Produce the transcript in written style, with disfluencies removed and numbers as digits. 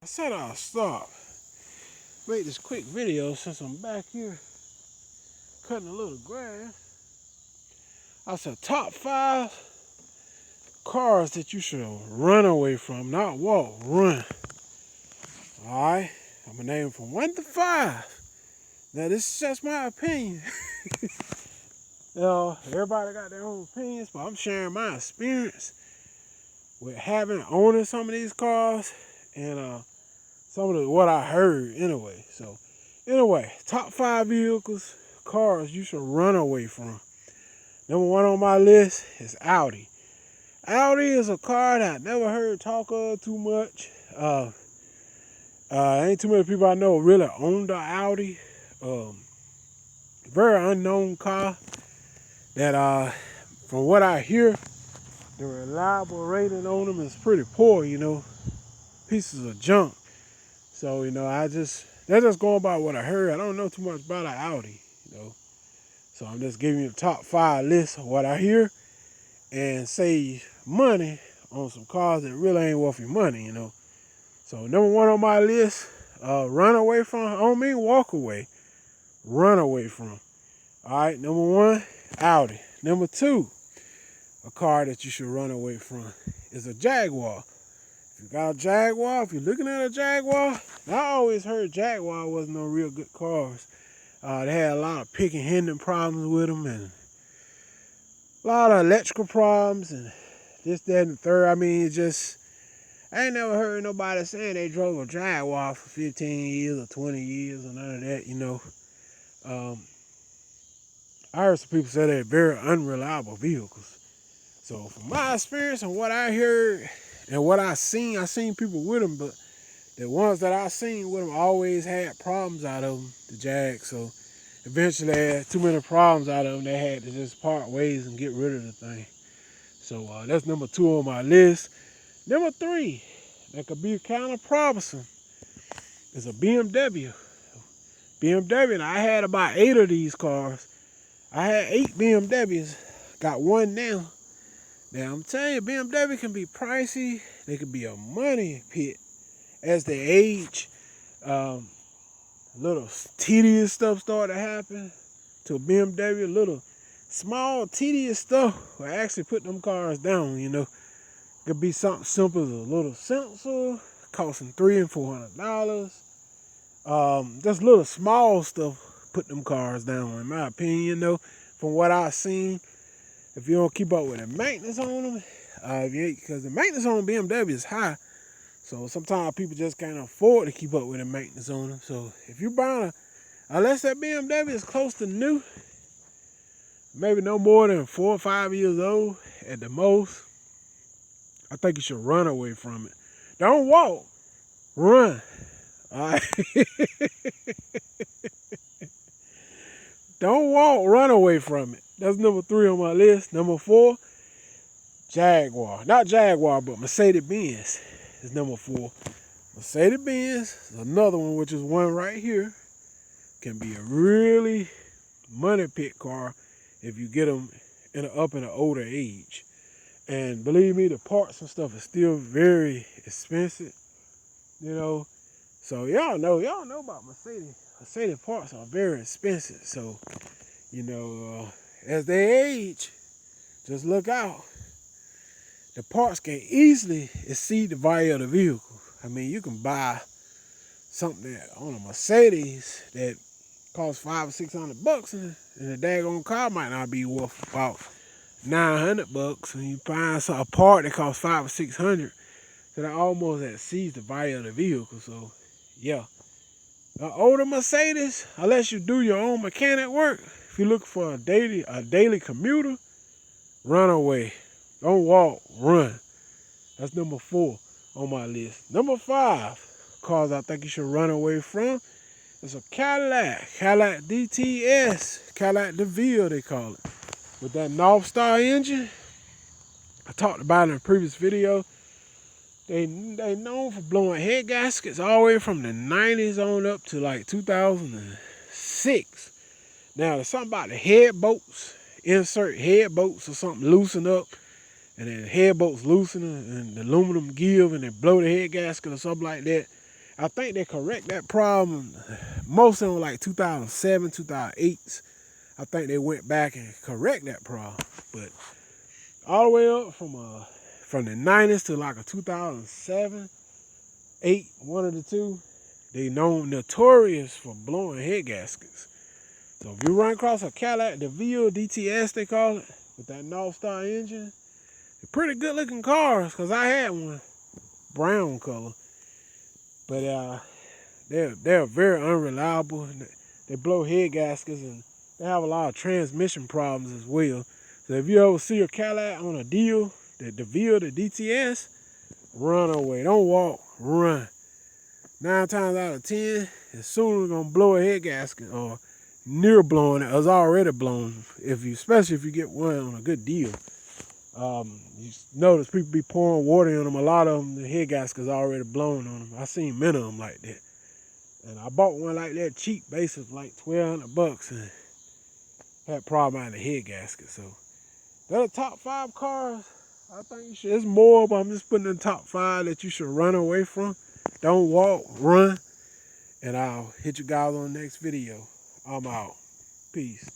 I said I'll stop. Make this quick video since I'm back here cutting a little grass. I said top 5 cars that you should run away from, not walk, run. Alright, I'm gonna name from 1 to 5. Now this is just my opinion. Everybody got their own opinions, but I'm sharing my experience with owning some of these cars and some of what I heard anyway. So anyway, top 5 cars you should run away from. Number 1 on my list is Audi. Audi is a car that I never heard talk of too much. Ain't too many people I know really own the Audi. Very unknown car that from what I hear, the reliable rating on them is pretty poor, pieces of junk. So, that's just going by what I heard. I don't know too much about an Audi, So I'm just giving you the top 5 list of what I hear and save money on some cars that really ain't worth your money, So number 1 on my list, run away from. I don't mean walk away. Run away from. All right, number 1, Audi. Number 2, a car that you should run away from is a Jaguar. If you got a Jaguar, if you're looking at a Jaguar, I always heard Jaguar wasn't no real good cars. They had a lot of pick and hindering problems with them and a lot of electrical problems and this, that, and the third. I mean, I ain't never heard nobody saying they drove a Jaguar for 15 years or 20 years or none of that, I heard some people say they're very unreliable vehicles. So from my experience and what I heard and what I seen people with them, but the ones that I seen with them always had problems out of them, the Jag. So eventually they had too many problems out of them. They had to just part ways and get rid of the thing. So that's number 2 on my list. Number 3, that could be kind of troublesome, is a BMW. BMW, and I had about 8 of these cars. I had 8 BMWs, got 1 now. Now I'm telling you, BMW can be pricey. They can be a money pit as they age. Little tedious stuff start to happen to a BMW. Little small tedious stuff will actually put them cars down. Could be something simple as a little sensor costing $300 and $400. Just little small stuff put them cars down, in my opinion. From what I've seen, if you don't keep up with the maintenance on them, because the maintenance on BMW is high, so sometimes people just can't afford to keep up with the maintenance on them. So if you buy unless that BMW is close to new, maybe no more than 4 or 5 years old at the most, I think you should run away from it. Don't walk, run. All right. Don't walk, run away from it. That's number 3 on my list. Number 4, Jaguar. Not Jaguar, but Mercedes-Benz is number 4. Mercedes-Benz is another one, which is one right here. Can be a really money pit car if you get them up in an older age. And believe me, the parts and stuff is still very expensive, So y'all know about Mercedes. Mercedes parts are very expensive. So, as they age, just look out. The parts can easily exceed the value of the vehicle. I mean, you can buy something on a Mercedes that costs $500 or $600, and the daggone car might not be worth about $900. And you find a part that costs $500 or $600, so that almost exceeds the value of the vehicle. So, yeah. An older Mercedes, unless you do your own mechanic work, if you're looking for a daily commuter, run away. Don't walk, run. That's number 4 on my list. Number 5, cars I think you should run away from, is a Cadillac DTS, Cadillac DeVille they call it, with that North Star engine. I talked about it in a previous video. They known for blowing head gaskets all the way from the 90s on up to like 2006. Now, there's something about the head bolts. Insert head bolts or something loosen up, and then head bolts loosen and the aluminum give, and they blow the head gasket or something like that. I think they correct that problem. Most of them like 2007, 2008. I think they went back and correct that problem. But all the way up from the 90s to like a 2007, 8, one of the two, they notorious for blowing head gaskets. So if you run across a Cadillac DeVille DTS, they call it, with that North Star engine, they're pretty good looking cars, because I had one, brown color. But they're very unreliable. They blow head gaskets, and they have a lot of transmission problems as well. So if you ever see a Cadillac on a deal, the DeVille, the DTS, run away. Don't walk, run. 9 times out of 10, as soon as it's gonna blow a head gasket or near blowing it, it's already blown. Especially if you get one on a good deal. You notice people be pouring water in them. A lot of them, the head gasket's already blown on them. I seen many of them like that. And I bought one like that cheap, basically like $1,200, and had a problem out in the head gasket. So they're the top 5 cars. I think you should. It's more, but I'm just putting in the top 5 that you should run away from. Don't walk, run. And I'll hit you guys on the next video. I'm out. Peace.